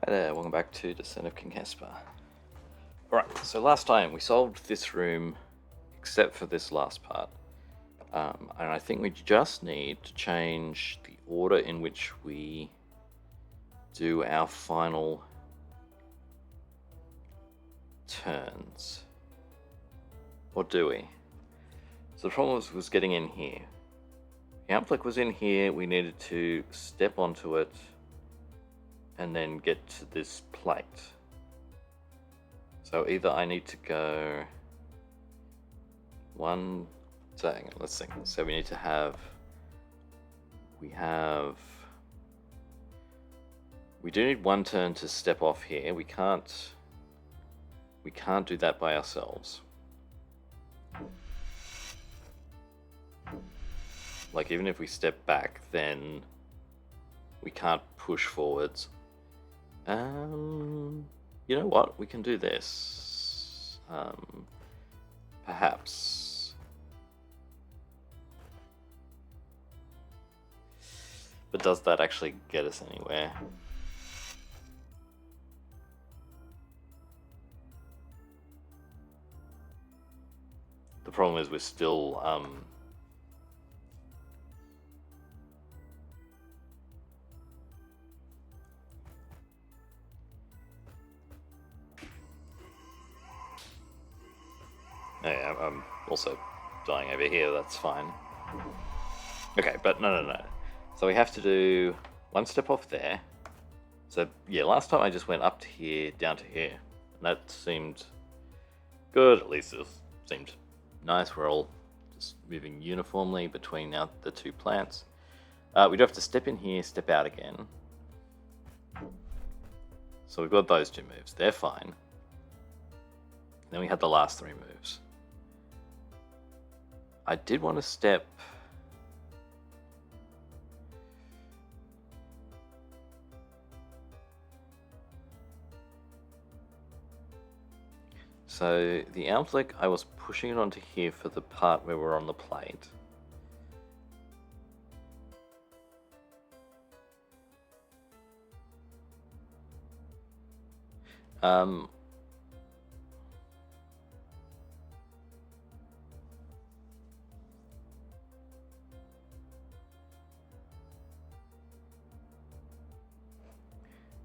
Hi there, welcome back to Descent of King Hesper. Alright, so last time we solved this room, except for this last part. And I think we just need to change the order in which we do our final turns. Or do we? So the problem was getting in here. The Amplic was in here, we needed to step onto it and then get to this plate. So either I need to go one, so hang on, let's think. So we need to have, we do need one turn to step off here. We can't do that by ourselves. Like even if we step back, then we can't push forwards. You know what? We can do this. Perhaps. But does that actually get us anywhere? The problem is we're still yeah, I'm also dying over here, that's fine. Okay, but no. So we have to do one step off there. So yeah, last time I just went up to here, down to here. And that seemed good, at least it seemed nice. We're all just moving uniformly between now the two plants. We do have to step in here, step out again. So we've got those two moves, they're fine. Then we had the last three moves. I did want to step... So the Amplic, I was pushing it onto here for the part where we're on the plate.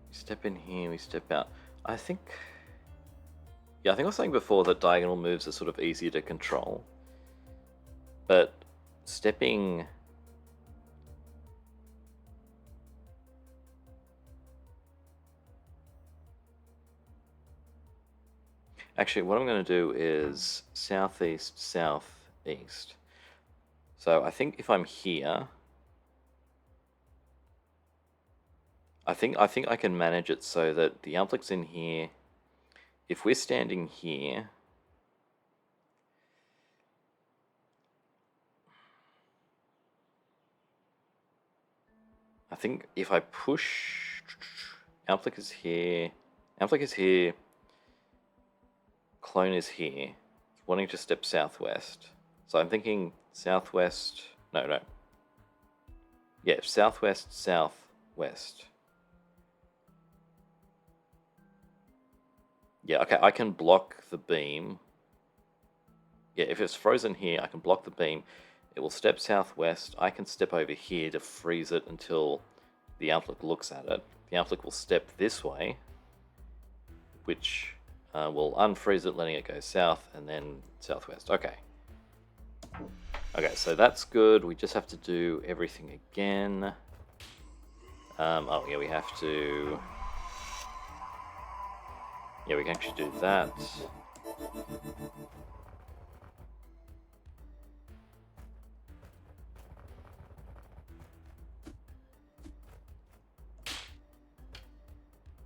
We step in here, we step out. I think I was saying before that diagonal moves are sort of easier to control. But stepping... Actually, what I'm going to do is southeast, southeast. So I think if I'm here... I think I can manage it so that the Amplic's in here. If we're standing here, I think if I push, Amplic is here, Clone is here, wanting to step southwest. So I'm thinking southwest, no. Yeah, southwest, southwest. Yeah, okay, I can block the beam. Yeah, if it's frozen here, I can block the beam. It will step southwest. I can step over here to freeze it until the Amplic looks at it. The Amplic will step this way, which will unfreeze it, letting it go south, and then southwest. Okay. Okay, so that's good. We just have to do everything again. Oh, yeah, we have to... Yeah, we can actually do that.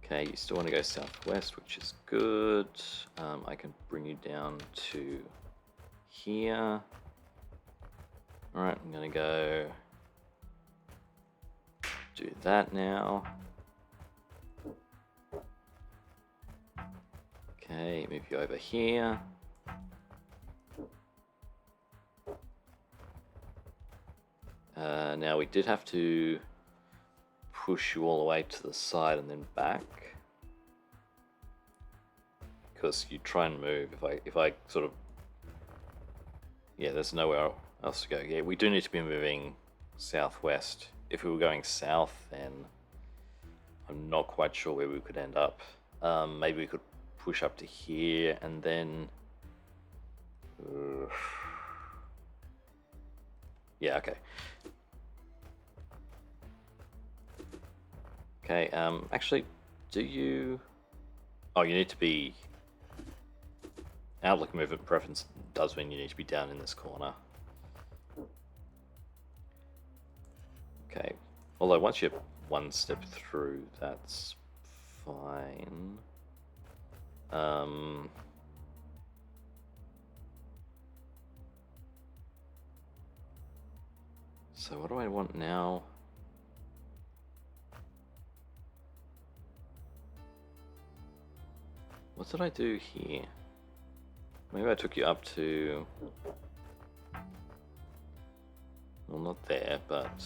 Okay, you still want to go southwest, which is good. I can bring you down to here. Alright, I'm going to go do that now. Okay, move you over here. Now we did have to push you all the way to the side and then back. because you try and move. If I sort of, yeah, there's nowhere else to go. Yeah, we do need to be moving southwest. If we were going south, then I'm not quite sure where we could end up. Maybe we could push up to here and then. Yeah, okay. Okay, actually, do you... Oh, you need to be... Outlook movement preference does mean you need to be down in this corner. Okay, although once you're one step through, that's fine. So what do I want now? What did I do here? Maybe I took you up to... Well, not there, but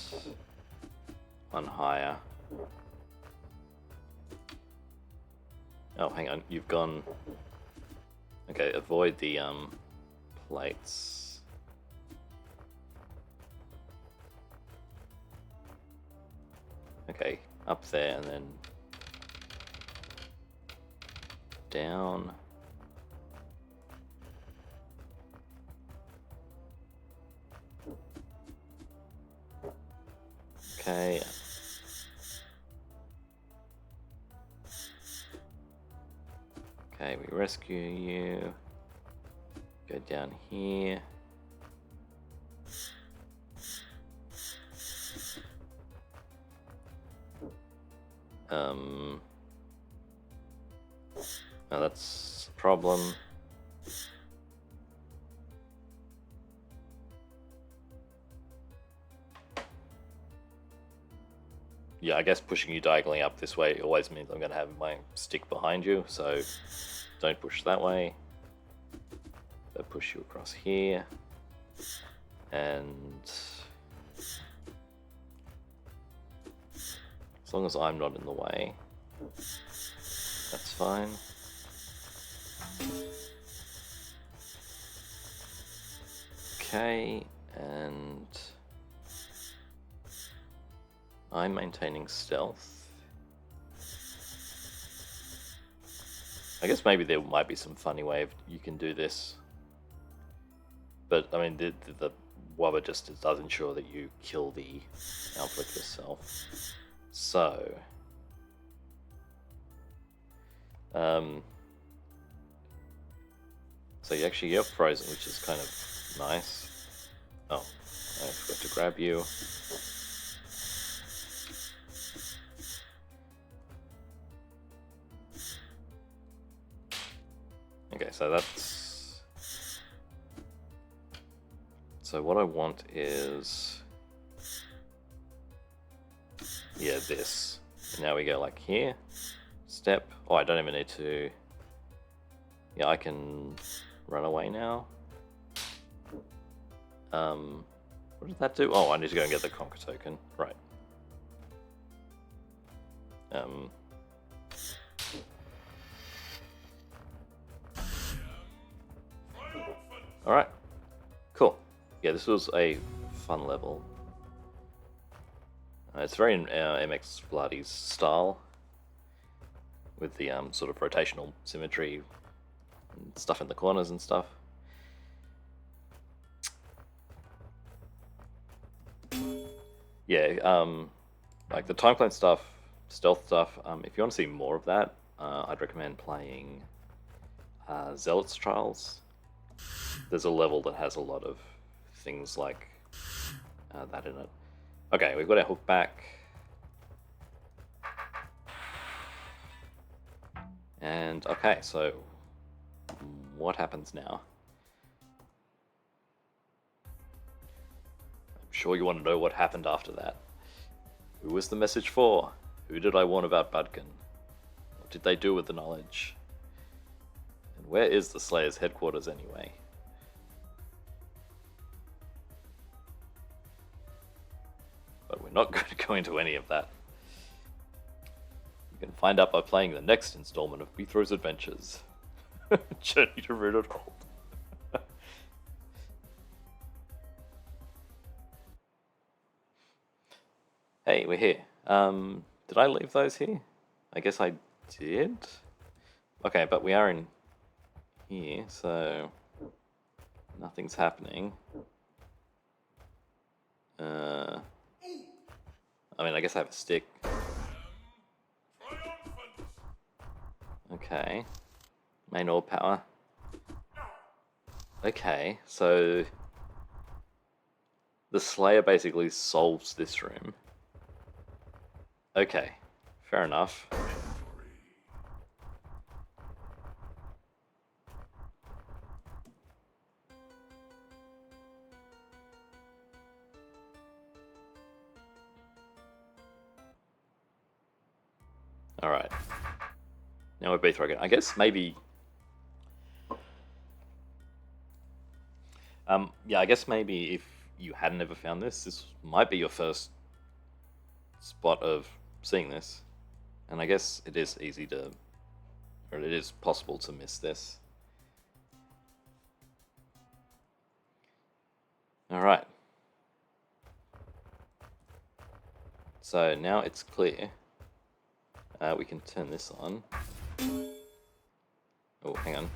one higher. Oh, hang on, you've gone... Okay, avoid the plates. Okay, up there and then down. Okay. Okay, we rescue you. Go down here. Now that's a problem. Yeah, I guess pushing you diagonally up this way always means I'm going to have my stick behind you, so don't push that way. So push you across here. And as long as I'm not in the way, that's fine. Okay, and I'm maintaining stealth. I guess maybe there might be some funny way of you can do this. But, I mean, the Wubba just does ensure that you kill the Outflick yourself. So... so you actually get frozen, which is kind of nice. Oh, I forgot to grab you. Okay, so that's... So what I want is... Yeah, this. And now we go like here. Step. Oh, I don't even need to... Yeah, I can run away now. What did that do? Oh, I need to go and get the Conquer token. Right. Alright. Cool. Yeah, this was a fun level. It's very in MX Vladdy's style, with the sort of rotational symmetry and stuff in the corners and stuff. Yeah, like the time clone stuff, stealth stuff, if you want to see more of that, I'd recommend playing Zealot's Trials. There's a level that has a lot of things like that in it. Okay, we've got our hook back. And, okay, so what happens now? I'm sure you want to know what happened after that. Who was the message for? Who did I warn about Budkin? What did they do with the knowledge? And where is the Slayer's headquarters anyway? But we're not going to go into any of that. You can find out by playing the next installment of Bethro's Adventures. Journey to Rooted Hold. Hey, we're here. Did I leave those here? I guess I did. Okay, but we are in here, so nothing's happening. I mean, I guess I have a stick. Okay. Main orb power. Okay, so the Slayer basically solves this room. Okay, fair enough. Alright. Now we're B-throw again. I guess maybe... yeah, I guess maybe if you hadn't ever found this might be your first spot of seeing this. And I guess it is easy to... or it is possible to miss this. Alright. So now it's clear. We can turn this on. Oh, hang on.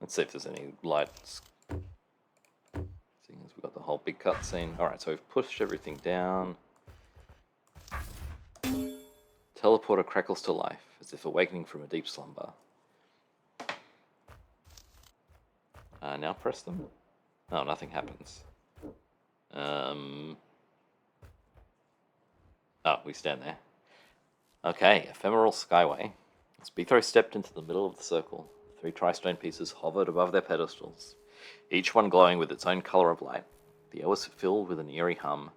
Let's see if there's any lights. Seeing as we've got the whole big cutscene. Alright, so we've pushed everything down. Teleporter crackles to life, as if awakening from a deep slumber. Now press them. Oh, nothing happens. Oh, we stand there. Okay, Ephemeral Skyway. As Bethro stepped into the middle of the circle, 3 Tristone pieces hovered above their pedestals, each one glowing with its own colour of light. The air was filled with an eerie hum.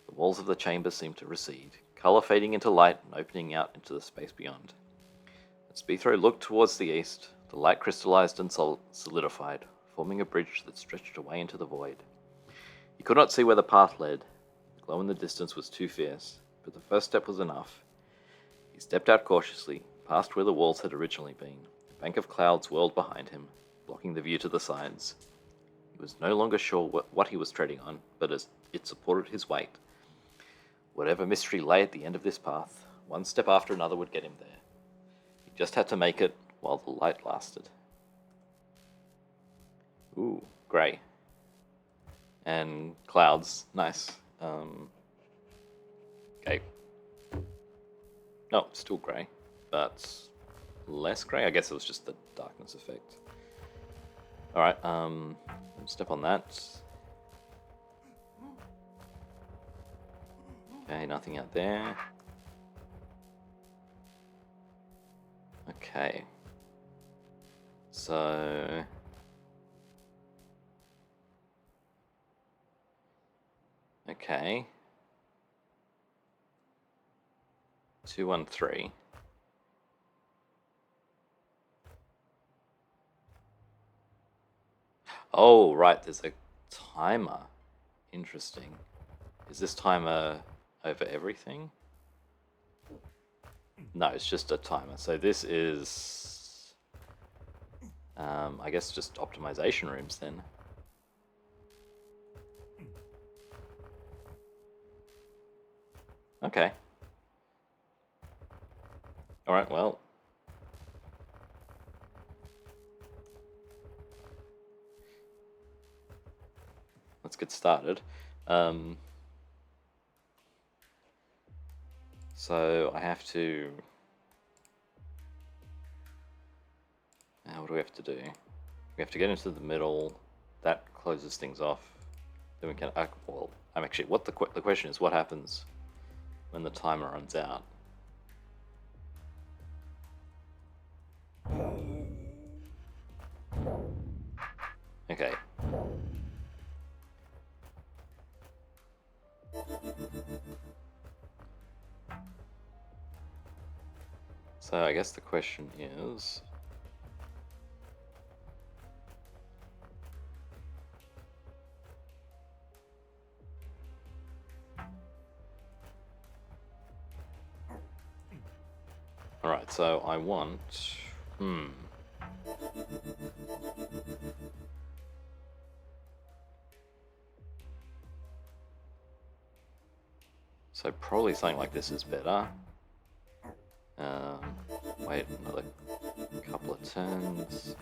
The walls of the chamber seemed to recede, colour fading into light and opening out into the space beyond. As Bethro looked towards the east, the light crystallized and solidified, forming a bridge that stretched away into the void. He could not see where the path led. The glow in the distance was too fierce, but the first step was enough. He stepped out cautiously, past where the walls had originally been. A bank of clouds whirled behind him, blocking the view to the sides. He was no longer sure what he was treading on, but as it supported his weight. Whatever mystery lay at the end of this path, one step after another would get him there. He just had to make it while the light lasted. Ooh, grey. And clouds, nice. Okay. No, still grey, but less grey. I guess it was just the darkness effect. Alright, step on that. Okay, nothing out there. Okay. So... okay. 213. Oh, right, there's a timer. Interesting. Is this timer over everything? No, it's just a timer. So this is... I guess just optimization rooms then. Okay. Alright, well. Let's get started. So I have to... what do we have to do? We have to get into the middle. That closes things off. Then we can... well, I'm actually... the question is, what happens when the timer runs out? Okay. So I guess the question is... Alright, so I want... So probably something like this is better. Wait another couple of turns.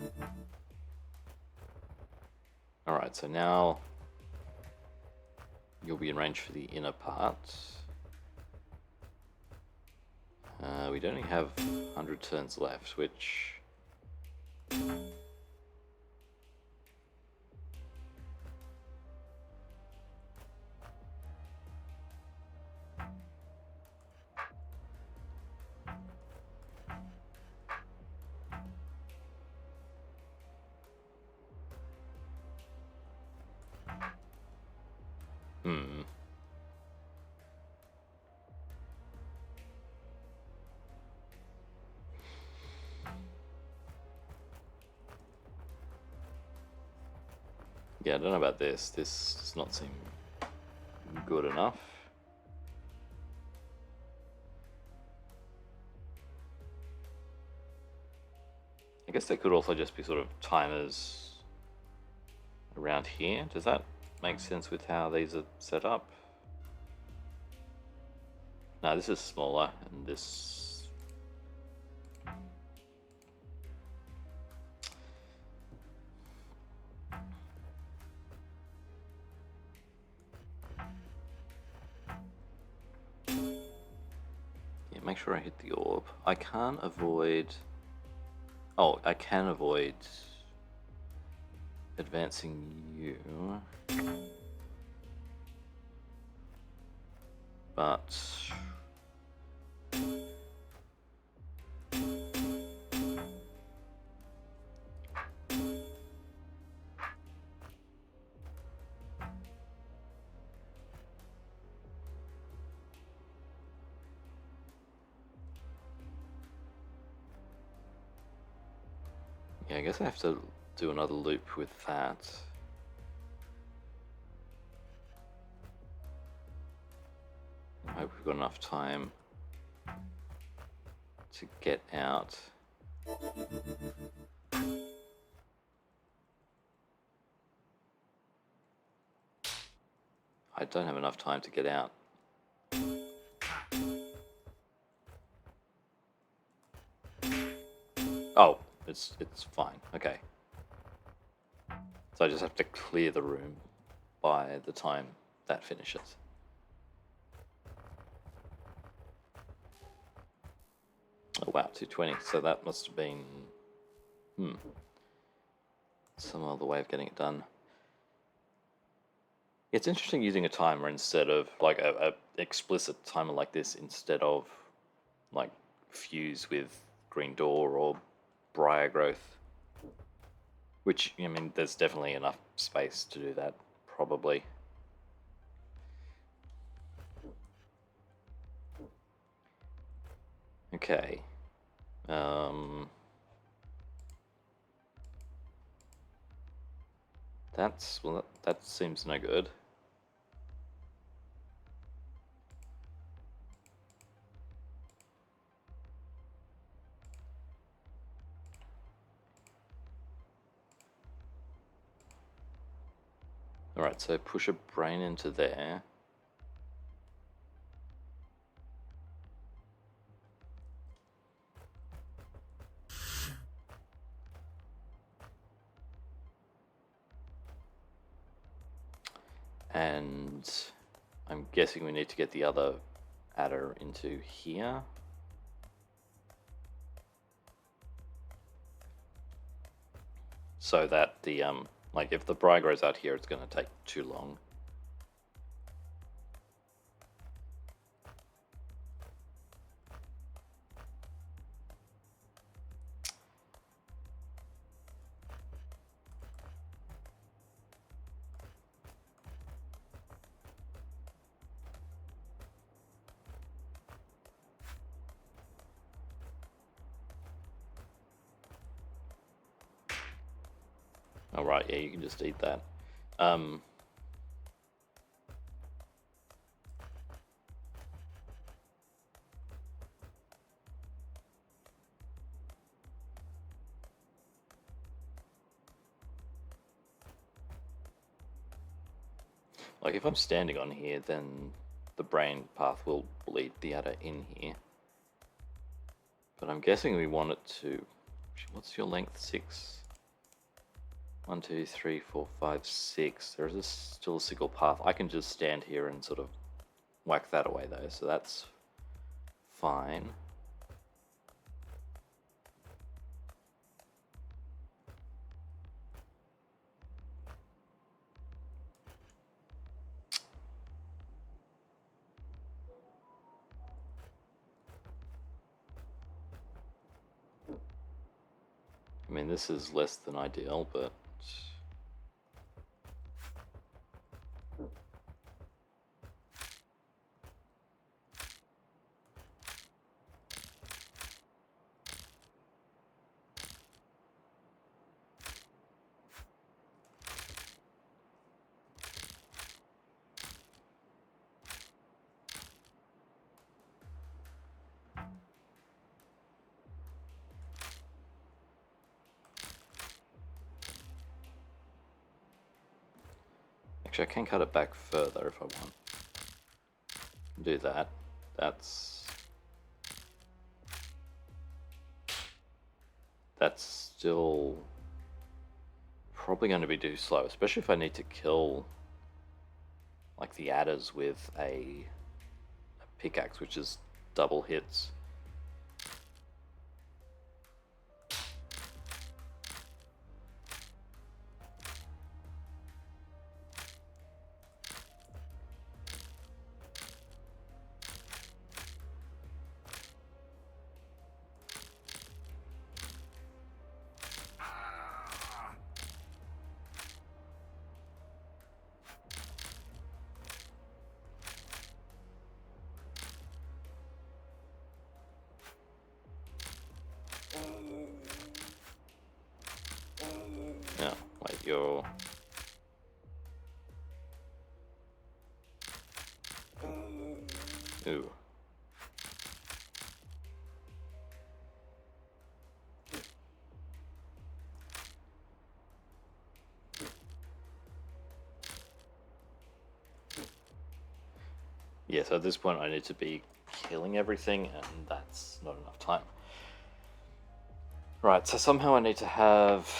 Alright, so now you'll be in range for the inner part. We only have 100 turns left, which... Yeah, I don't know about this. This does not seem good enough. I guess there could also just be sort of timers around here. Does that make sense with how these are set up? No, this is smaller, and this... Yeah, make sure I hit the orb. I can't avoid... Oh, I can avoid advancing you. But... yeah, I guess I have to do another loop with that. I hope we've got enough time to get out. I don't have enough time to get out. Oh, it's fine. Okay. So I just have to clear the room by the time that finishes. Oh wow, 220. So that must have been some other way of getting it done. It's interesting using a timer instead of like a explicit timer like this instead of like fuse with green door or briar growth. Which, I mean, there's definitely enough space to do that, probably. Okay. Well, that seems no good. Alright, so push a brain into there. And I'm guessing we need to get the other adder into here. So that the, like if the briar grows out here, it's going to take too long. Oh, right, yeah, you can just eat that. Like if I'm standing on here, then the brain path will bleed the adder in here. But I'm guessing we want it to... What's your length? 6? 1, 2, 3, 4, 5, 6. There is still a single path. I can just stand here and sort of whack that away though, so that's fine. I mean, this is less than ideal, but... Actually, I can cut it back further if I want. Do that. That's still probably going to be too slow, especially if I need to kill like the adders with a pickaxe, which is double hits. Yeah, like you're... Ooh. Yeah, so at this point I need to be killing everything, and that's not enough time. Right, so somehow I need to have...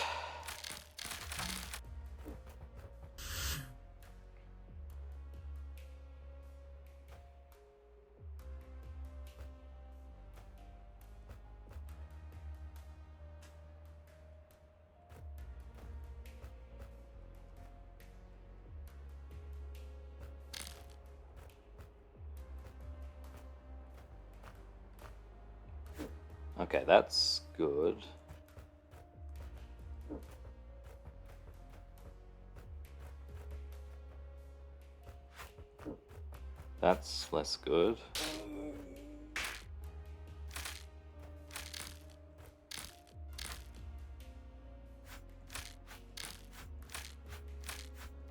Okay, that's good. That's less good.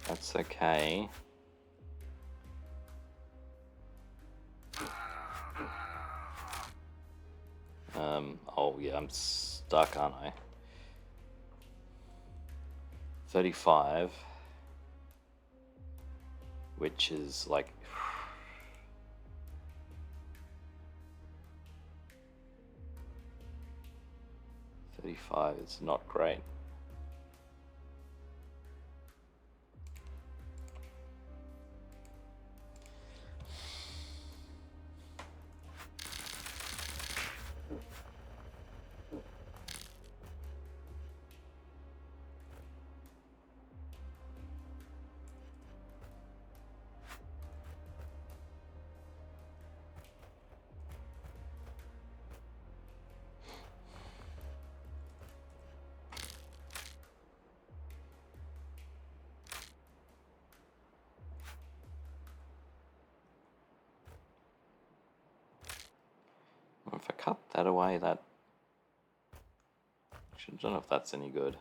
That's okay. Oh yeah, I'm stuck, aren't I? 35, which is like... 35 is not great. If I cut that away, that... I don't know if that's any good.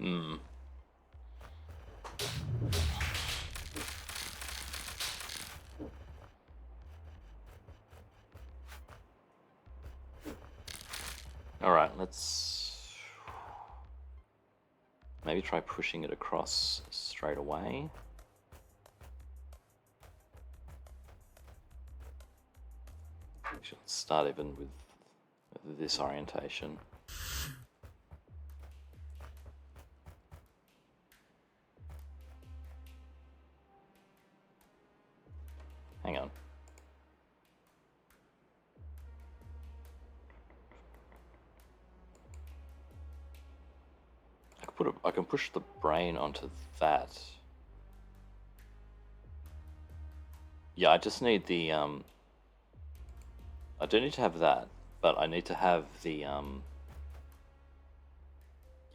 Hmm. Alright, let's maybe try pushing it across straight away. Should start even with this orientation. Hang on. I can push the brain onto that. Yeah, I just need the I don't need to have that, but I need to have the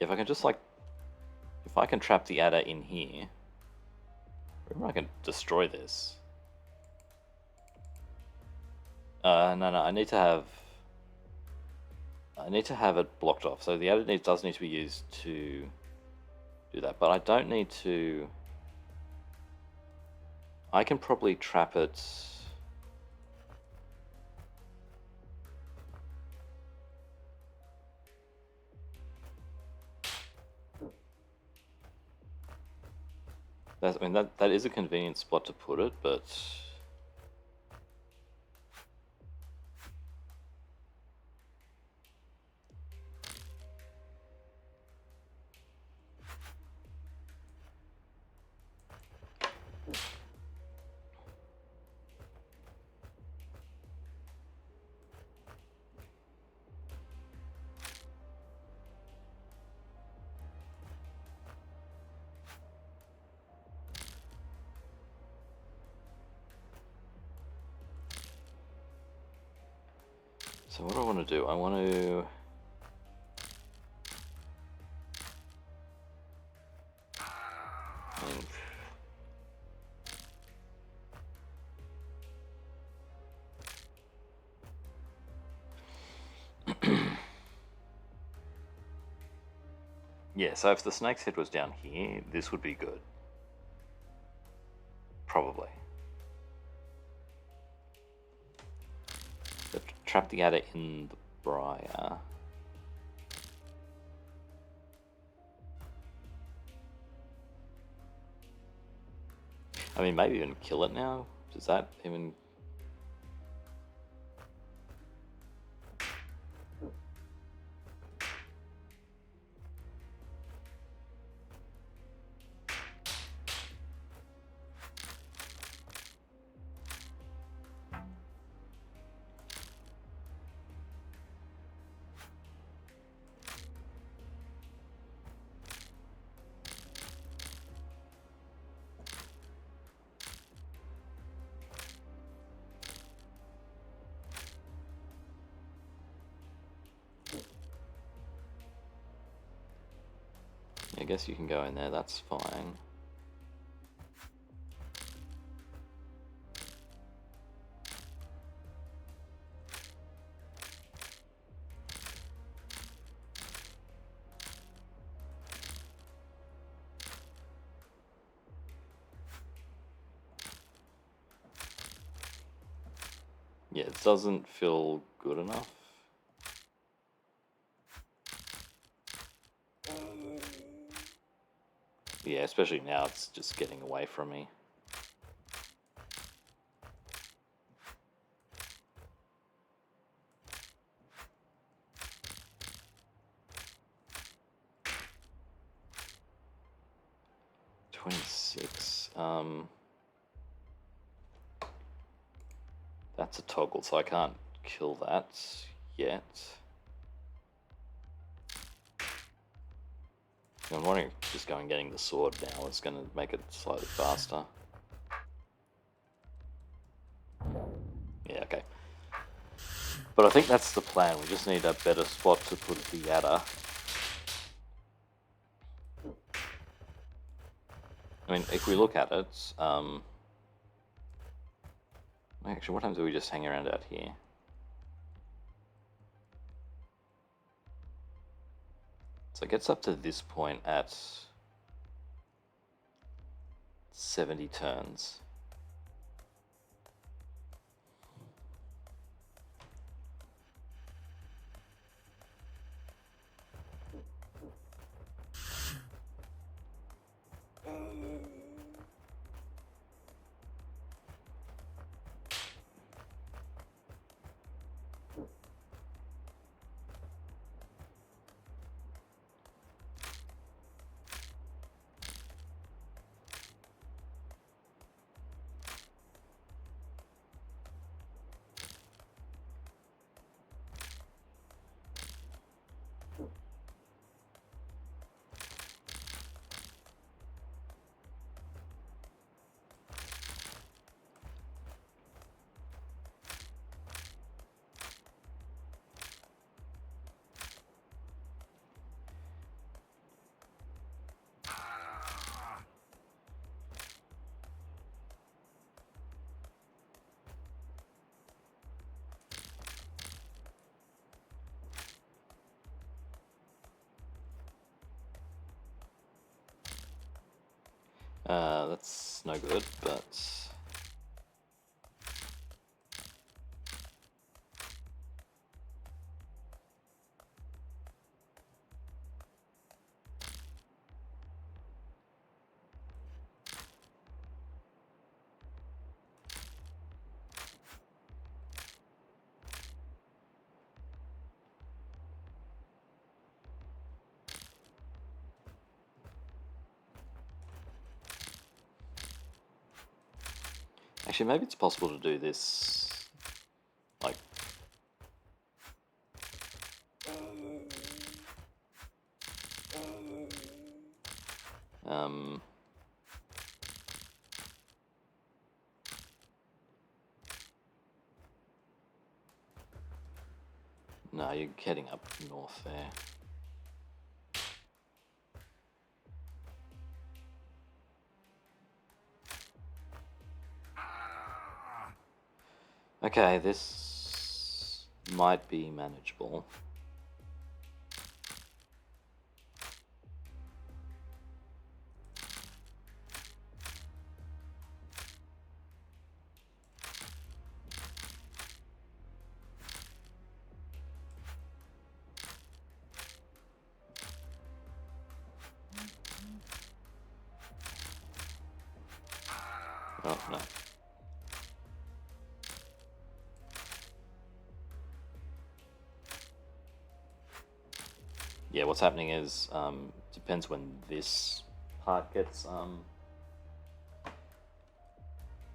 if I can just like, if I can trap the adder in here, maybe I can destroy this. No, I need to have it blocked off. So the adder does need to be used to do that, but I don't need to. I can probably trap it. I mean, that is a convenient spot to put it, but so what do I want to do? I want to. Yeah, so if the snake's head was down here, this would be good. Probably. But trap the adder in the briar. I mean, maybe even kill it now. Does that even... I guess you can go in there, that's fine. Yeah, it doesn't feel good enough. Yeah, especially now it's just getting away from me. That's a toggle, so I can't kill that yet. I'm wondering if just going getting the sword now is going to make it slightly faster. Yeah, okay. But I think that's the plan. We just need a better spot to put the adder. I mean, if we look at it, actually, what times do we just hang around out here? So it gets up to this point at 70 turns. That's no good, but... Actually, maybe it's possible to do this, like... No, you're heading up north there. Okay, this might be manageable. Oh, no. Yeah, what's happening is, depends when this part gets,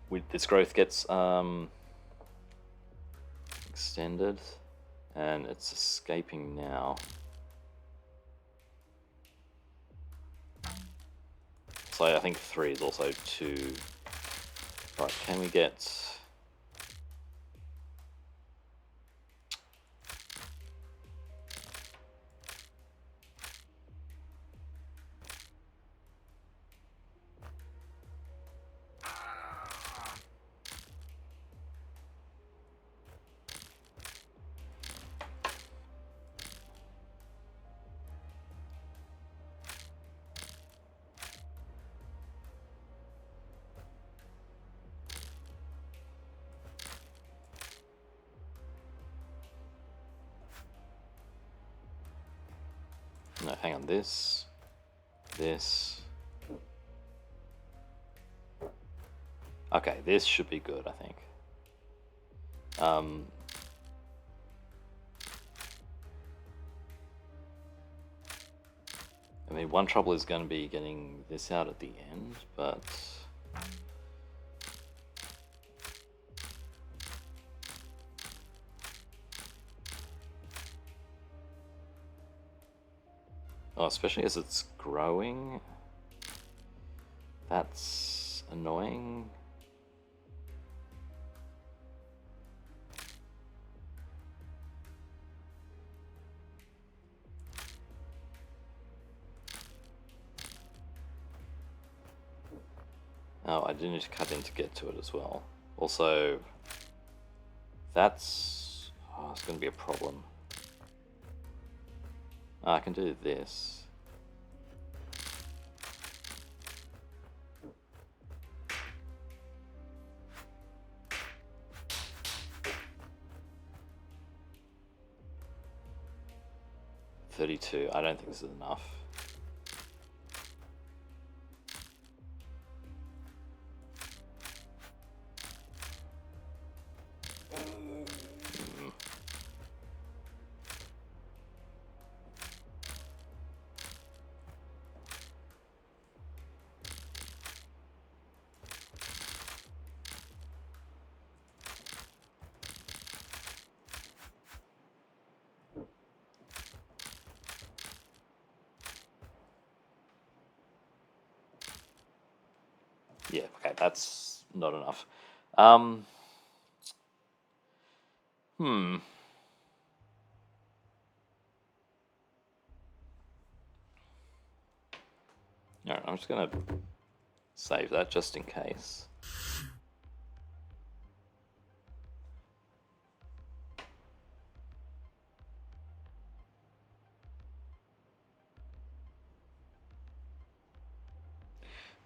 with this growth gets, extended, and it's escaping now. So I think 3 is also too... Right, can we get... No, hang on, this... Okay, this should be good, I think. I mean, one trouble is going to be getting this out at the end, but... Oh, especially as it's growing. That's annoying. Oh, I do need to cut in to get to it as well. Also, that's... Oh, it's going to be a problem. I can do this. $32. I don't think this is enough. Yeah, okay, that's not enough. Hmm. Alright, I'm just gonna save that just in case.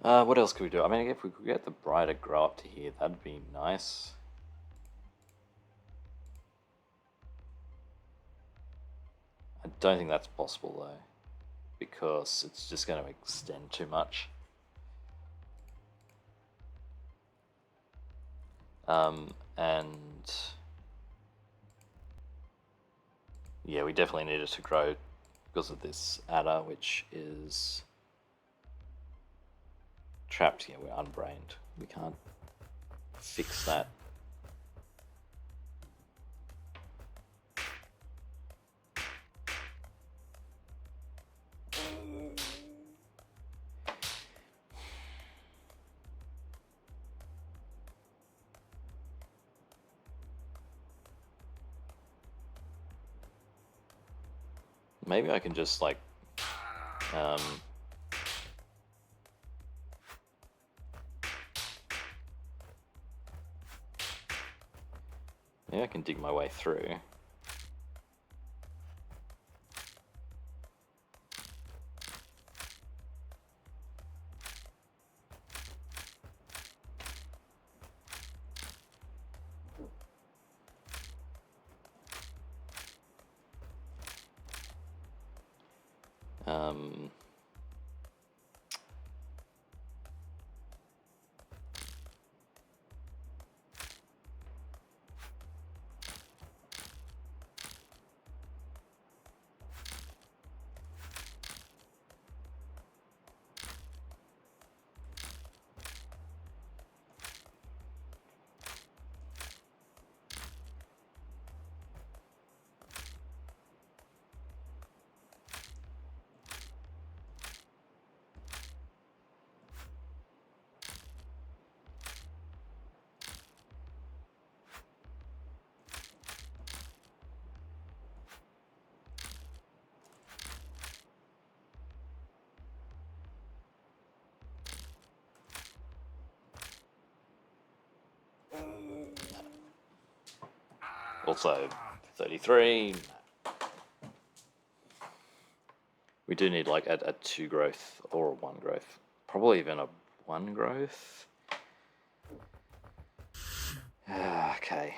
What else could we do? I mean, if we could get the brighter grow up to here, that'd be nice. I don't think that's possible though, because it's just going to extend too much. And yeah, we definitely need it to grow because of this adder, which is trapped here. We're unbrained. We can't fix that. Maybe I can just like maybe I can dig my way through. Also, 33. We do need like a 2 growth or a 1 growth. Probably even a 1 growth. Okay.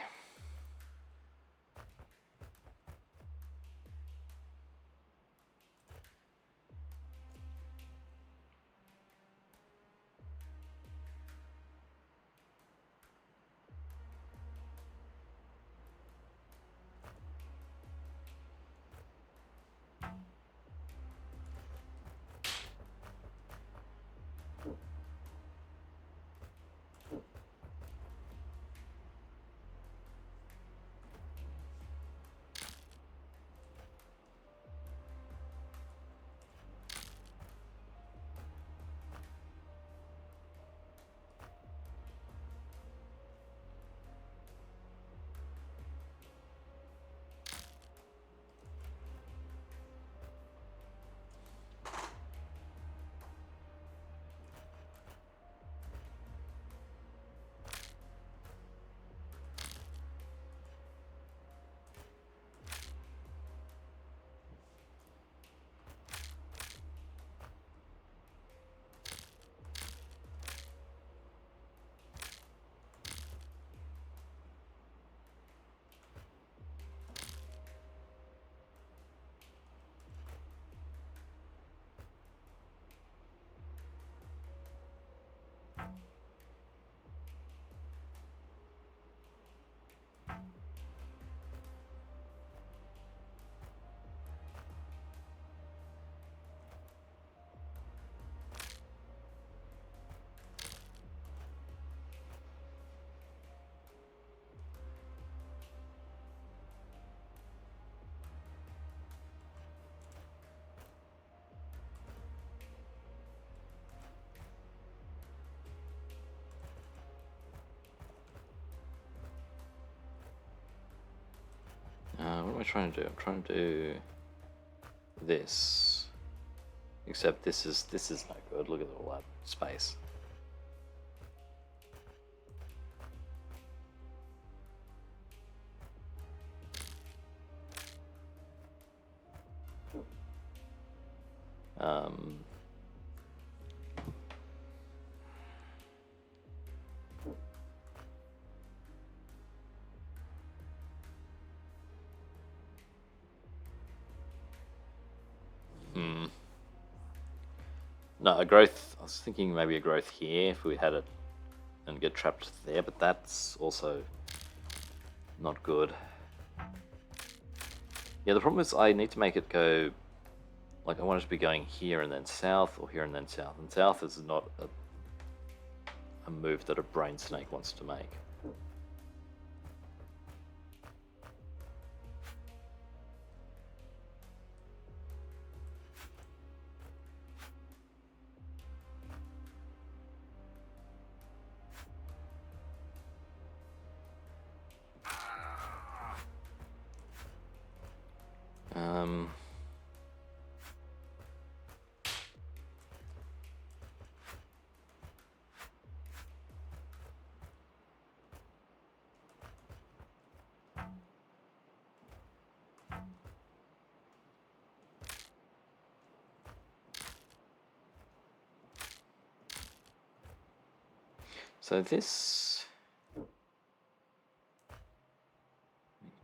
I trying to do? I'm trying to do this. Except this is no good. Look at all that space. No, a growth. I was thinking maybe a growth here if we had it and get trapped there, but that's also not good. Yeah, the problem is I need to make it go, like I want it to be going here and then south, or here and then south. And south is not a move that a brain snake wants to make. So this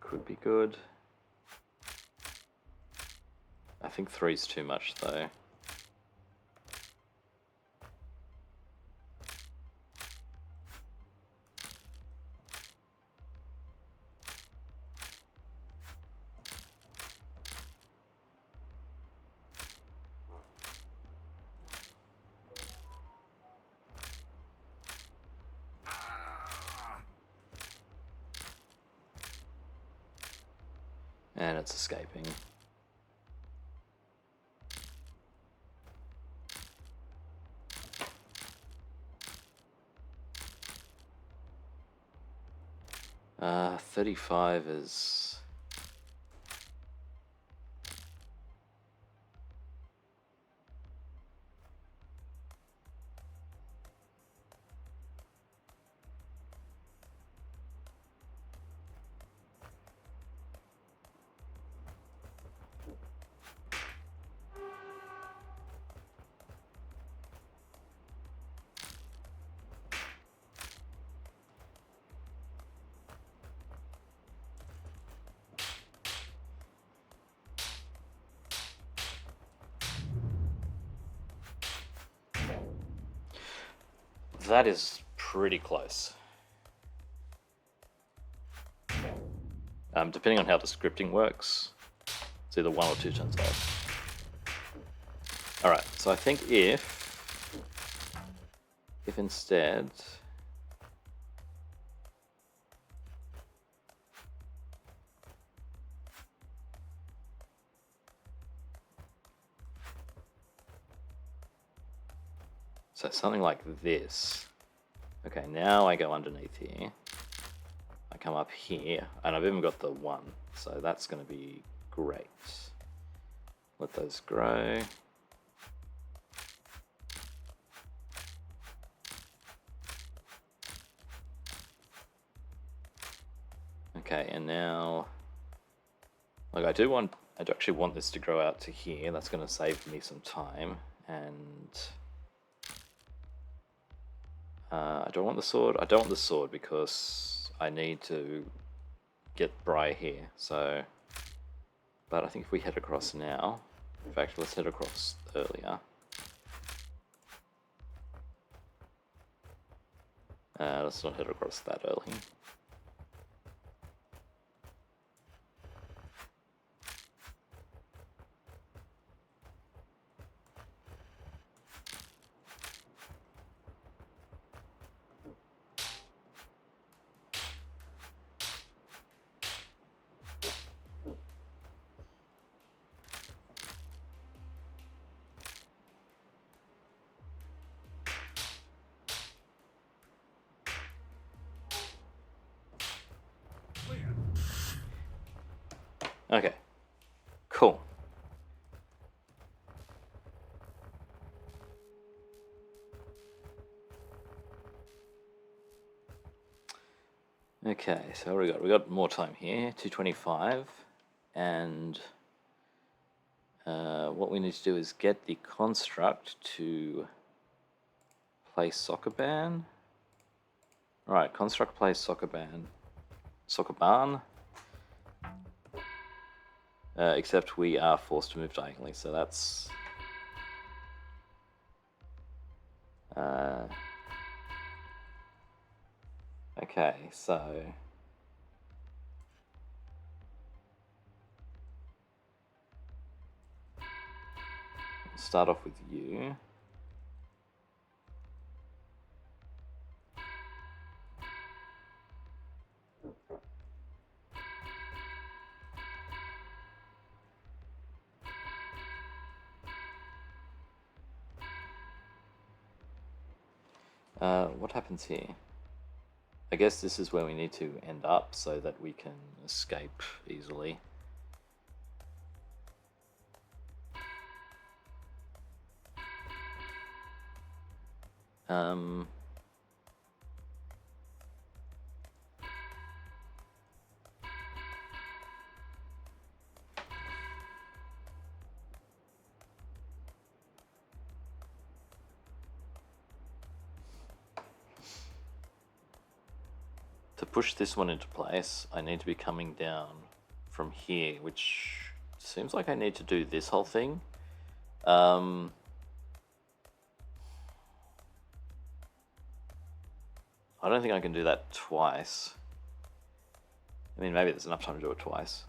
could be good. I think 3's too much though. And it's escaping. Uh, 35 is... That is pretty close. Depending on how the scripting works, it's either 1 or 2 turns off. Alright, so I think if instead... So something like this. Okay, now I go underneath here. I come up here, and I've even got the 1, so that's going to be great. Let those grow. Okay, and now, like I do actually want this to grow out to here. That's going to save me some time, and I don't want the sword. I don't want the sword because I need to get Bri here. So, but I think if we head across now, in fact, let's head across earlier. Let's not head across that early. Okay, cool. Okay, so what do we got? We got more time here, 225, and what we need to do is get the construct to play soccer ban. All right, construct plays soccer barn. Except we are forced to move diagonally, so that's okay. So start off with you. What happens here? I guess this is where we need to end up so that we can escape easily. To push this one into place, I need to be coming down from here, which seems like I need to do this whole thing. I don't think I can do that twice. I mean, maybe there's enough time to do it twice.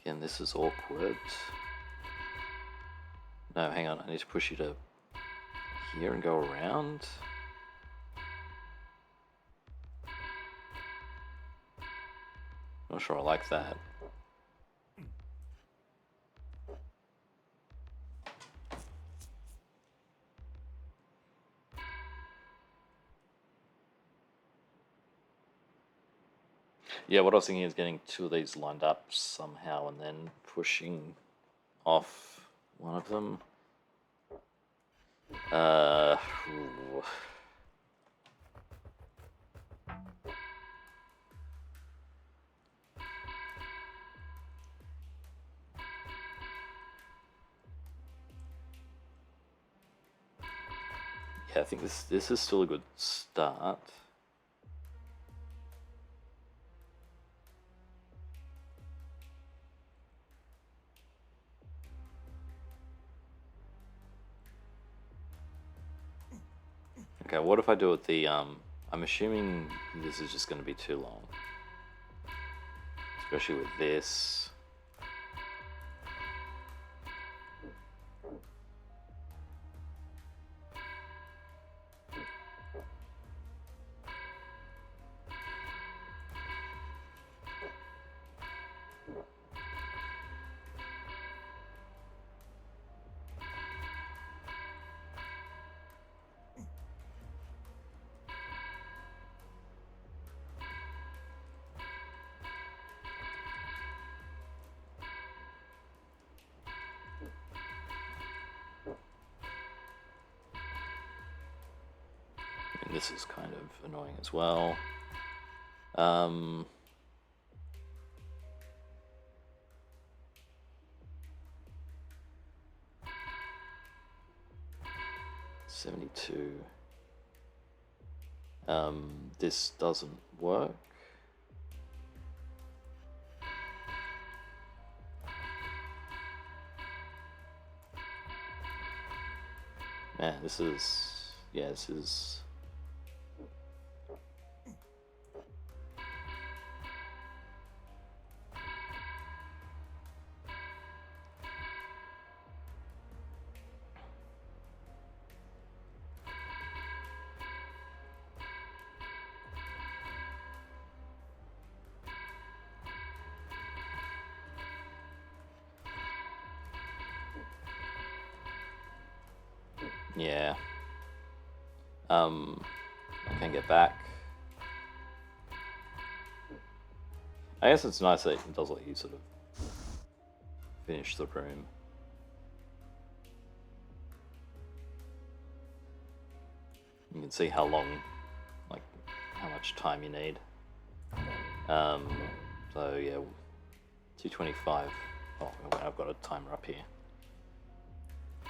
Again, this is awkward. No, hang on, I need to push you to here and go around. Not sure I like that. Yeah, what I was thinking is getting two of these lined up somehow and then pushing off one of them. Ooh. Yeah, I think this is still a good start. Okay, what if I do it the, I'm assuming this is just going to be too long. Especially with this. And this is kind of annoying as well. 72. This doesn't work. Man, this is Yeah, this is... Yeah. I can get back. I guess it's nice that it does let you sort of finish the room. You can see how long, like, how much time you need. So yeah, 225. Oh, I've got a timer up here.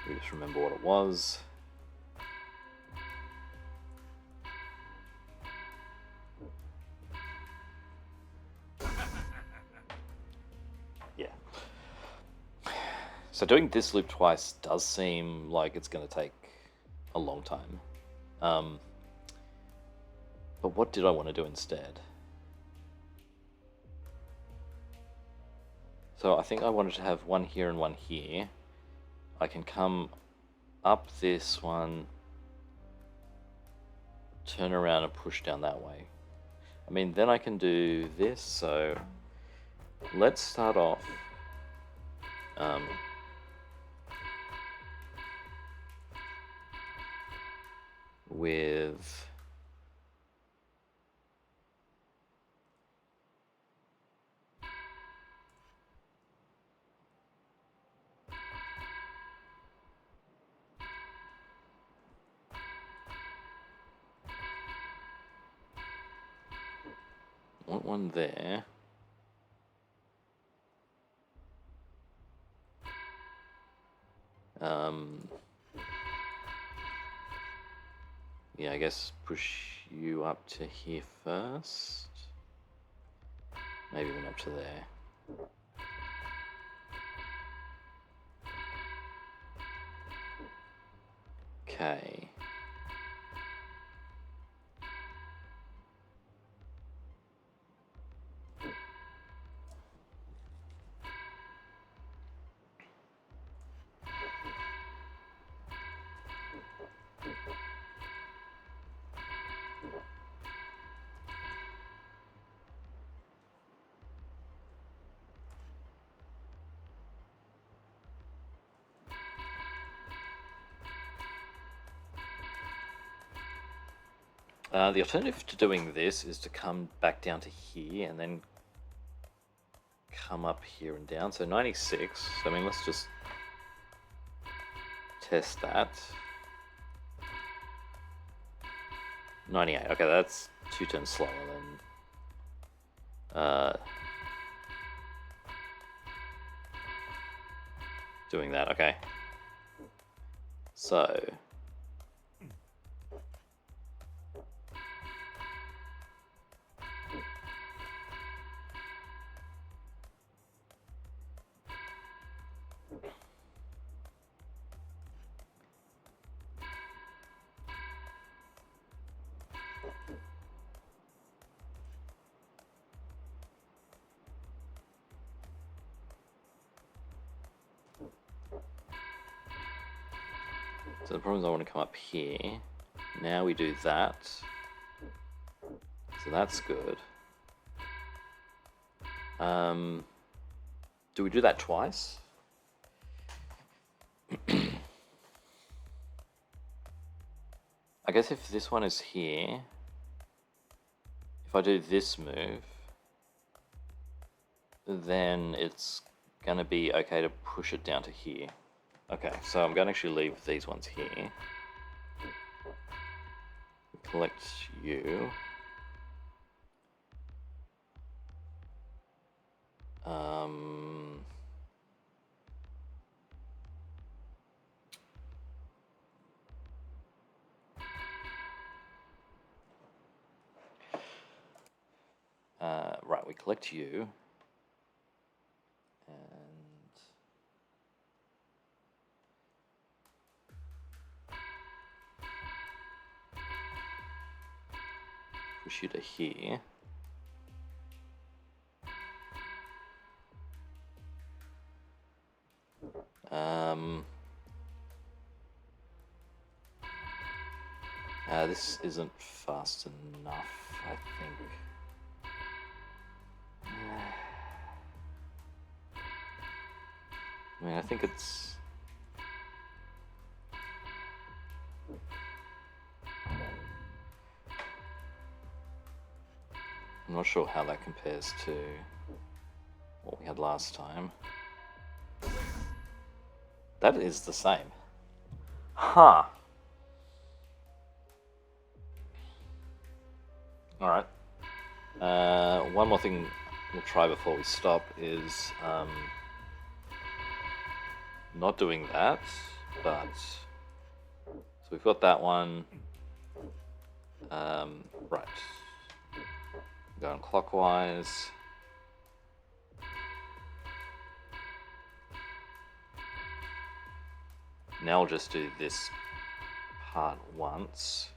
We just remember what it was. Yeah. So doing this loop twice does seem like it's going to take a long time. But what did I want to do instead? So I think I wanted to have one here and one here. I can come up this one, turn around and push down that way. I mean, then I can do this, so let's start off with one there. Yeah, I guess push you up to here first. Maybe even up to there. Okay. The alternative to doing this is to come back down to here and then come up here and down. So 96. I mean, let's just test that. 98. Okay, that's 2 turns slower than doing that. Okay. So the problem is I want to come up here. Now we do that. So that's good. Do we do that twice? I guess if this one is here, if I do this move, then it's going to be okay to push it down to here. Okay, so I'm going to actually leave these ones here. Collect you. Right, we collect you. And... push you to here. This isn't fast enough, I think. I mean, I think it's... I'm not sure how that compares to what we had last time. That is the same. Huh. Alright. One more thing we'll try before we stop is not doing that, but... So we've got that one. Right. Going clockwise. Now I'll just do this part once.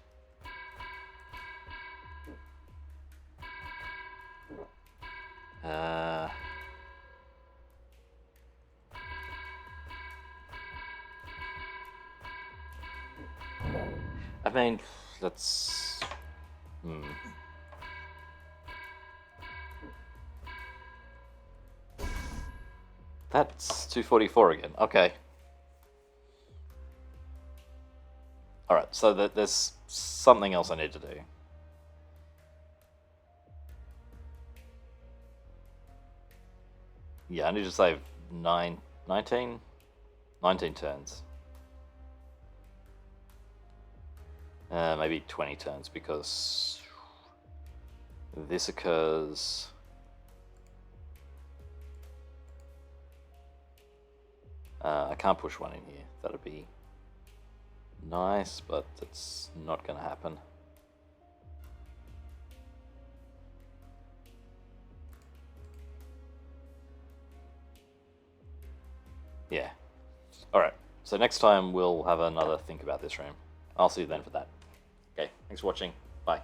I mean, let's... That's 244 again. Okay. Alright, so there's something else I need to do. Yeah, I need to save 19 turns. Maybe 20 turns, because this occurs... I can't push one in here. That'd be nice, but it's not going to happen. Yeah. Alright, so next time we'll have another think about this room. I'll see you then for that. Okay, thanks for watching. Bye.